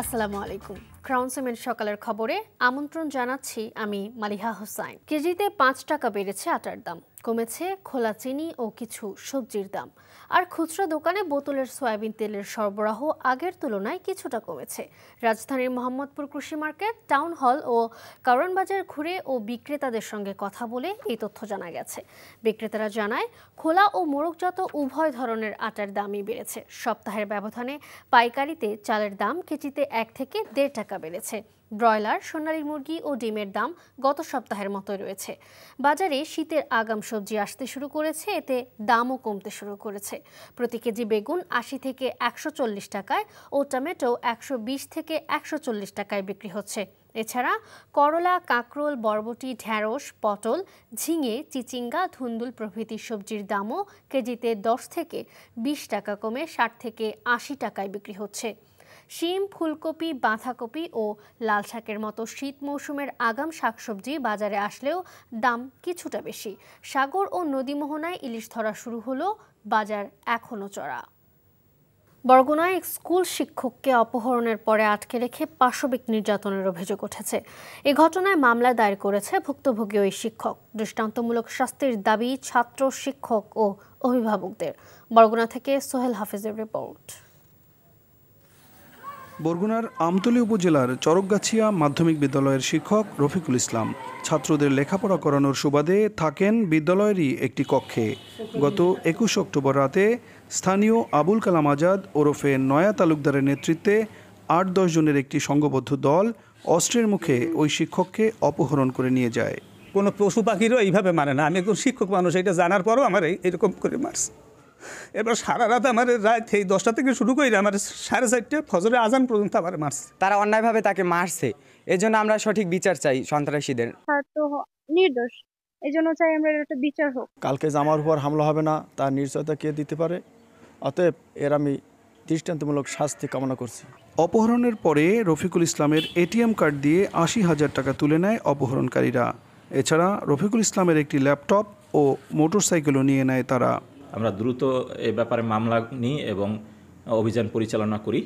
আসসালামু আলাইকুম। Crown cement সকালের খবরে আমন্ত্রণ জানাচ্ছি আমি মালিহা হোসাইন। কেজিতে ৫ টাকা বেড়েছে আটার দাম, কমেছে খোলা চিনি ও কিছু সবজির দাম। আর খুচরা দোকানে বোতলের সয়াবিন তেলের সরবরাহ আগের তুলনায় কিছুটা কমেছে। রাজধানীর মোহাম্মদপুর কৃষি মার্কেট, টাউন হল ও কারওয়ান বাজার ঘুরে ও বিক্রেতাদের সঙ্গে কথা বলে এই তথ্য জানা গেছে। বিক্রেতারা জানায়, খোলা ও মোড়কজাত উভয় ধরনের আটার দামই বেড়েছে। সপ্তাহের ব্যবধানে পাইকারিতে চালের দাম কেজিতে ১ থেকে ১.৫ টাকা বেড়েছে। ব্রয়লার, সোনালী মুরগি ও ডিমের দাম গত সপ্তাহের মতোই রয়েছে। বাজারে শীতের আগাম সবজি আসতে শুরু করেছে, এতে দামও কমতে শুরু করেছে। প্রতি কেজি বেগুন ৮০ থেকে ১৪০ টাকায় ও টমেটো ১২০ থেকে ১৪০ টাকায় বিক্রি হচ্ছে। এছাড়া করলা, কাঁকরোল, বরবটি, ঢেঁড়স, পটল, ঝিঙে, চিচিঙ্গা, ধুন্দুল প্রভৃতি সবজির দামও কেজিতে ১০ থেকে ২০ টাকা কমে ৬০ থেকে ৮০ টাকায় বিক্রি হচ্ছে। শিম, ফুলকপি, বাঁধাকপি ও লাল শাকের মতো শীত মৌসুমের আগাম শাকসবজি বাজারে আসলেও দাম কিছুটা বেশি। সাগর ও নদীমোহনায় ইলিশ ধরা শুরু হলো, বাজার এখনও চড়া। বরগুনায় এক স্কুল শিক্ষককে অপহরণের পরে আটকে রেখে পাশবিক নির্যাতনের অভিযোগ উঠেছে। এ ঘটনায় মামলা দায়ের করেছে ভুক্তভোগী ওই শিক্ষক। দৃষ্টান্তমূলক শাস্তির দাবি ছাত্র, শিক্ষক ও অভিভাবকদের। বরগুনা থেকে সোহেল হাফিজের রিপোর্ট। বরগুনার আমতলী উপজেলার চরকগাছিয়া মাধ্যমিক বিদ্যালয়ের শিক্ষক রফিকুল ইসলাম ছাত্রদের লেখাপড়া করানোর সুবাদে থাকেন বিদ্যালয়েরই একটি কক্ষে। গত ২১ অক্টোবর রাতে স্থানীয় আবুল কালাম আজাদ ওরফে নয়া তালুকদারের নেতৃত্বে ৮-১০ জনের একটি সংঘবদ্ধ দল অস্ত্রের মুখে ওই শিক্ষককে অপহরণ করে নিয়ে যায়। কোনো পশু পাখিরও এইভাবে মানে না। আমি একজন শিক্ষক মানুষ, এটা জানার পরও আমার এরকম করে মারছে। এবার সারা রাত আমার রাত এই ১০টা থেকে শুরু করে আমার ৪:৩০ ফজরের আজান পর্যন্ত আমার মারছে। তারা অন্যায়ভাবে তাকে মারছে, এই জন্য আমরা সঠিক বিচার চাই সন্ত্রাসীদের। তো নির্দোষ, এই জন্য চাই আমরা একটা বিচার হোক। কালকে জামার উপর হামলা হবে না, তার নিশ্চয়তা কে দিতে পারে? অতএব এর আমি দৃষ্টান্তমূলক শাস্তি কামনা করছি। অপহরণের পরে রফিকুল ইসলামের এটিএম কার্ড দিয়ে ৮০,০০০ টাকা তুলে নেয় অপহরণকারীরা। এছাড়া রফিকুল ইসলামের একটি ল্যাপটপ ও মোটরসাইকেলও নিয়ে নেয় তারা। আমরা দ্রুত এ ব্যাপারে মামলা নিই এবং অভিযান পরিচালনা করি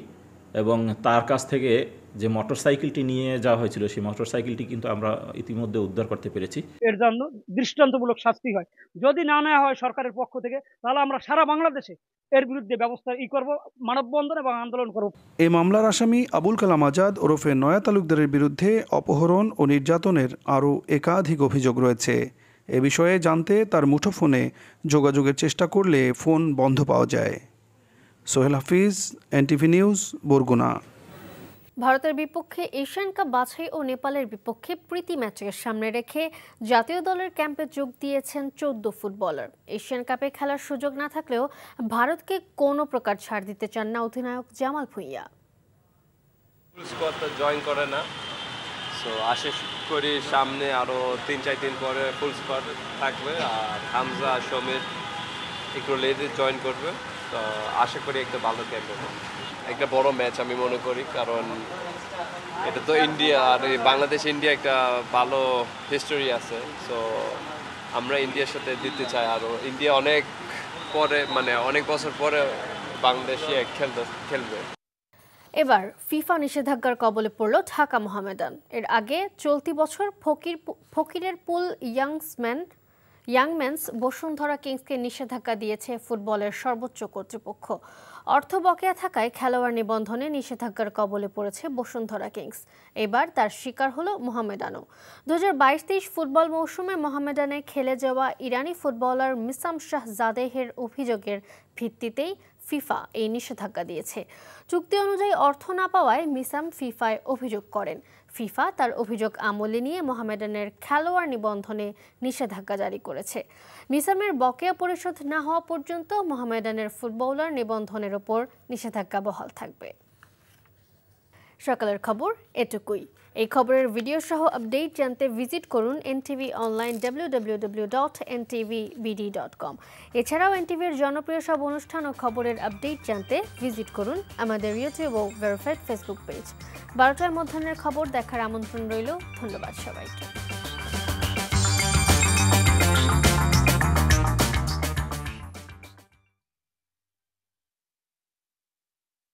এবং তার কাছ থেকে যে মোটরসাইকেলটি নিয়ে যাওয়া হয়েছিল সেই মোটরসাইকেলটি কিন্তু আমরা ইতিমধ্যে উদ্ধার করতে পেরেছি। এর জন্য দৃষ্টান্তমূলক শাস্তি হয়, যদি না নেওয়া হয় সরকারের পক্ষ থেকে, তাহলে আমরা সারা বাংলাদেশে এর বিরুদ্ধে ব্যবস্থা করব, মানববন্ধন এবং আন্দোলন করব। এই মামলার আসামি আবুল কালাম আজাদ ওরফে নয়া তালুকদারের বিরুদ্ধে অপহরণ ও নির্যাতনের আরও একাধিক অভিযোগ রয়েছে। এ বিষয়ে জানতে তার মুঠোফোনে যোগাযোগের চেষ্টা করলে ফোন বন্ধ পাওয়া যায়। সোহেল হাফিজ, এনটিভি নিউজ, বরগুনা। ভারতের বিপক্ষে এশিয়ান কাপ বাছাই ও নেপালের বিপক্ষে প্রীতি ম্যাচকে সামনে রেখে জাতীয় দলের ক্যাম্পে যোগ দিয়েছেন ১৪ ফুটবলার। এশিয়ান কাপে খেলার সুযোগ না থাকলেও ভারতকে কোনো প্রকার ছাড় দিতে চান না অধিনায়ক জামাল ভুঁইয়া। ফুল স্কোয়াড জয়েন করে না, সো আশা করি সামনে আরও ৩-৪ দিন পরে ফুল স্কোয়াড থাকবে। আর হামজা, সমীর একটু লেটে জয়েন করবে, তো আশা করি একটা ভালো ক্যাম্প হবে, একটা বড় ম্যাচ আমি মনে করি। কারণ এটা তো ইন্ডিয়া, আর বাংলাদেশ ইন্ডিয়া একটা ভালো হিস্টোরি আছে, সো আমরা ইন্ডিয়ার সাথে দিতে চাই। আরও ইন্ডিয়া অনেক পরে, মানে অনেক বছর পরে বাংলাদেশে খেলবে। এবার ফিফা নিষেধাজ্ঞার কবলে পড়ল ঢাকা মোহামেডান। এর আগে চলতি বছর ফকিরের পুল ইয়াংম্যানস বসুন্ধরা কিংসকে নিষেধাজ্ঞা দিয়েছে ফুটবলের সর্বোচ্চ কর্তৃপক্ষ। অর্থ বকেয়া থাকায় খেলোয়াড় নিবন্ধনে নিষেধাজ্ঞার কবলে পড়েছে বসুন্ধরা কিংস। এবার তার শিকার হলো মোহামেডানও। ২০২২-২৩ ফুটবল মৌসুমে মোহামেডানে খেলে যাওয়া ইরানি ফুটবলার মিসাম শাহজাদেহের অভিযোগের ভিত্তিতেই ফিফা এই নিষেধাজ্ঞা দিয়েছে। চুক্তি অনুযায়ী অর্থ না পাওয়ায় মিসাম ফিফায় অভিযোগ করেন। ফিফা তার অভিযোগ আমলে নিয়ে মোহামেডানের খেলোয়াড় নিবন্ধনে নিষেধাজ্ঞা জারি করেছে। মিসামের বকেয়া পরিশোধ না হওয়া পর্যন্ত মোহামেডানের ফুটবলার নিবন্ধনের ওপর নিষেধাজ্ঞা বহাল থাকবে। সকালের খবর এটুকুই। এই খবরের ভিডিও সহ আপডেট জানতে ভিজিট করুন এনটিভি অনলাইন www.ntvbd.com। এছাড়াও এনটিভির জনপ্রিয় সব অনুষ্ঠান ও খবরের আপডেট জানতে ভিজিট করুন আমাদের ইউটিউব ও ভেরিফাইড ফেসবুক পেজ। ১২টার মধ্যাহ্নের খবর দেখার আমন্ত্রণ রইল। ধন্যবাদ সবাইকে।